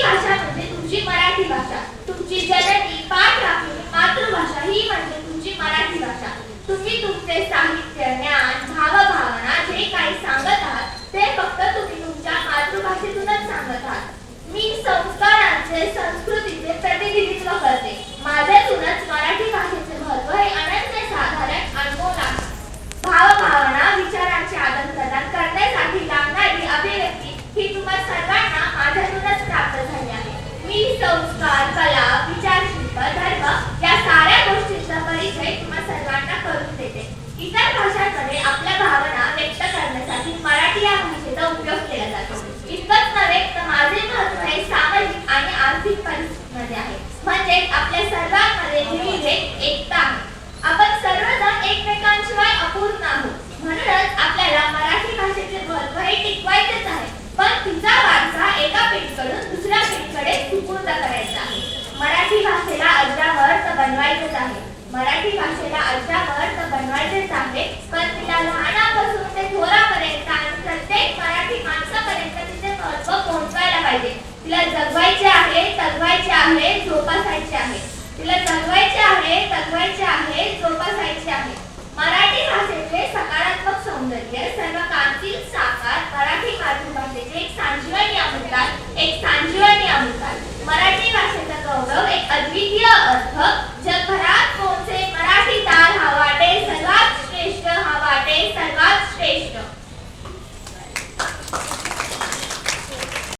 भाषा म्हणजे तुमची मराठी भाषा, तुमची जननी पाठ राखलेली मातृभाषा ही म्हणजे तुमची मराठी भाषा। तुम्ही तुमचे साहित्य, ज्ञान, भावभावना जे काही सांगत आहात ते फक्त तुम्ही तुमच्या मातृभाषेतूनच सांगत आहात। मी संस्कारांचे, संस्कृतीचे प्रतिनिधित्व करते। माझ्यातूनच मराठी भाषेचे महत्त्व हे अनन्यसाधारण अनमोल आहे। भावभावना, विचारांचे आदान-प्रदान करण्यासाठी लागणारी अभिव्यक्ती ही तुम्हा सर्वांना माझ्यातूनच प्राप्त झाली आहे। मी संस्कार, कला, विचारशिल्प, धर्म या साऱ्या गोष्टींचा परिचय तुम्हा सर्वांना करून देते। इतर भाषांमध्ये आपल्या भावना व्यक्त करण्यासाठी मराठी या भाषेचा उपयोग केला जातो। इतकंच नव्हे तर माझे महत्त्व हे सामाजिक आणि आर्थिक परिस्थितीमध्ये आहे, म्हणजे आपल्या सर्वांमध्ये विविधे एकता आहे। आपण सर्वजण एकमेकांशिवाय अपूर्ण आहोत, म्हणूनच आपल्याला मराठी भाषेचे महत्त्व हे टिकवायचेच आहे, पण तिचा वारसा एका पिढीकडून दुसऱ्या पिढीकडे सुपूर्द करायचा आहे। मराठी भाषेला अजरामर बनवायचेच आहे, मराठी भाषेला अजरामर बनवायचेच आहे, पण तिला लहानापासून ते थोरापर्यंत आणि प्रत्येक मराठी माणसापर्यंत तिचे महत्त्व पोहोचवायला पाहिजे। तिला जगवायचे आहे, जगवायचे आहे, जोपासायचे आहे। तिला जगवायचे आहे, जगवायचे आहे, जोपासायचे आहे। मराठी भाषेचे सकारात्मक सौंदर्य सर्वकांतील साकार मराठी मातृभाषेचे एक संजीवनी अमृतात, एक संजीवनी अमृतात।